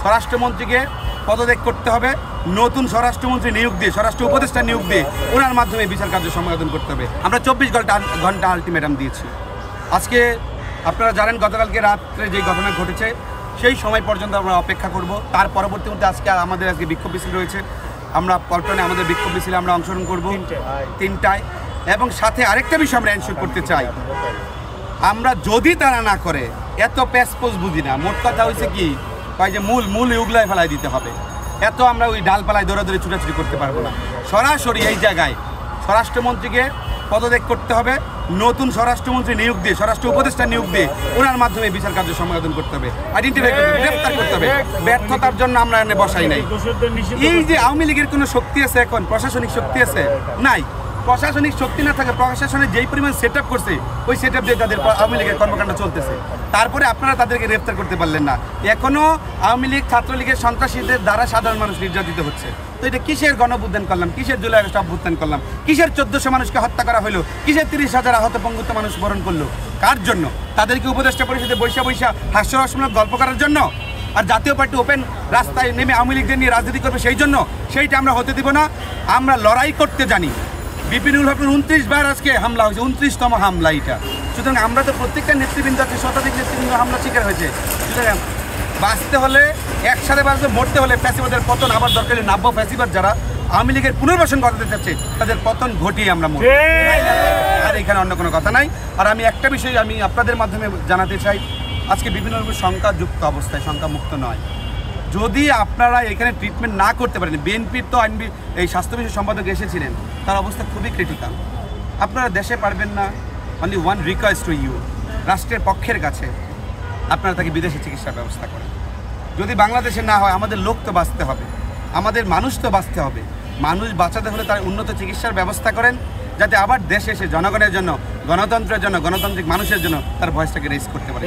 স্বরাষ্ট্রমন্ত্রীকে পদত্যাগ করতে হবে, নতুন স্বরাষ্ট্রমন্ত্রী নিয়োগ দিয়ে, স্বরাষ্ট্র উপদেষ্টা নিয়োগ দিয়ে ওনার মাধ্যমে বিচার কার্য সমাধান করতে হবে। আমরা 24 ঘন্টা আলটিমেটাম দিয়েছি। আজকে আপনারা জানেন গতকালকে রাত্রে যে ঘটনা ঘটেছে সেই সময় পর্যন্ত আমরা অপেক্ষা করব। তার পরবর্তী মধ্যে আমাদের বিক্ষোভ মিছিল রয়েছে। আমরা পল্টনে আমাদের বিক্ষোভ মিছিলে আমরা অংশগ্রহণ করব 3টায়। এবং সাথে আরেকটা বিষয় আমরা এনশিওর করতে চাই, আমরা যদি তারা না করে, এত প্যাসপোজ বুঝি না, মোট কথা হয়েছে কি যে মূল উগলায় ফেলাই দিতে হবে। এত আমরা ওই ডালপালায় দৌড়াদৌড়ি ছুটাছুটি করতে পারবো না। সরাসরি এই জায়গায় স্বরাষ্ট্রমন্ত্রীকে পদত্যাগ করতে হবে, নতুন স্বরাষ্ট্রমন্ত্রী নিয়োগ দিয়ে, স্বরাষ্ট্র উপদেষ্টা নিয়োগ দিয়ে ওনার মাধ্যমে বিচার কার্য সমাধান করতে হবে, আইডেন্টিফাই করতে হবে, গ্রেফতার করতে হবে। ব্যর্থতার জন্য আমরা এনে বসাই নাই। এই যে আওয়ামী লীগের কোনো শক্তি আছে এখন, প্রশাসনিক শক্তি আছে নাই। প্রশাসনিক শক্তি না থাকে, প্রশাসনে যেই পরিমাণ সেট আপ করছে ওই সেট আপ দিয়ে তাদের আওয়ামী লীগের কর্মকাণ্ড চলতেছে। তারপরে আপনারা তাদেরকে গ্রেফতার করতে পারলেন না। এখনও আওয়ামী লীগ ছাত্রলীগের সন্ত্রাসীদের দ্বারা সাধারণ মানুষ নির্যাতিত হচ্ছে। তো এটা কিসের গণঅভ্যুত্থান করলাম, কিসের জুলাই আগস্ট অভ্যুত্থান করলাম, কিসের 1400 মানুষকে হত্যা করা হলো, কিসের 30,000 আহত পঙ্গুত্ব মানুষ বরণ করলো, কার জন্য? তাদেরকে উপদেষ্টা পরিষদে বৈশা হাস্যরসমূলক গল্প করার জন্য? আর জাতীয় পার্টি ওপেন রাস্তায় নেমে আওয়ামী লীগদের নিয়ে রাজনীতি করবে সেই জন্য? সেইটা আমরা হতে দিব না। আমরা লড়াই করতে জানি। বিপিনুল হকের 29 বার আজকে হামলা হয়েছে, 29তম হামলা এটা। সুতরাং আমরা তো প্রত্যেকটা নেতৃবৃন্দ আছে, শতাধিক নেতৃবৃন্দ হামলা শিকার হয়েছে। সুতরাং বাঁচতে হলে একসাথে বাঁচতে, মরতে হলে ফ্যাসিবাদের পতন আবার দরকার। নাব্য ফ্যাসিবাদ যারা আওয়ামী লীগের পুনর্বাসন করতে চাচ্ছে তাদের পতন ঘটিয়ে আমরা মরব। আর এখানে অন্য কোনো কথা নাই। আর আমি একটা বিষয় আমি আপনাদের মাধ্যমে জানাতে চাই, আজকে বিভিন্ন রকমের শঙ্কাযুক্ত অবস্থায়, শঙ্কামুক্ত নয়। যদি আপনারা এখানে ট্রিটমেন্ট না করতে পারেন, বিএনপির তো এই স্বাস্থ্য বিষয় সম্পাদক এসেছিলেন, তার অবস্থা খুবই ক্রিটিক্যাল। আপনারা দেশে পারবেন না, only one request to you, রাষ্ট্রের পক্ষের কাছে আপনারা তাকে বিদেশে চিকিৎসার ব্যবস্থা করেন। যদি বাংলাদেশে না হয়, আমাদের লোক তো বাঁচতে হবে, আমাদের মানুষ তো বাঁচতে হবে। মানুষ বাঁচাতে হলে তার উন্নত চিকিৎসার ব্যবস্থা করেন, যাতে আবার দেশে এসে জনগণের জন্য, গণতন্ত্রের জন্য, গণতান্ত্রিক মানুষের জন্য তার ভয়েসটাকে রেজ করতে পারে।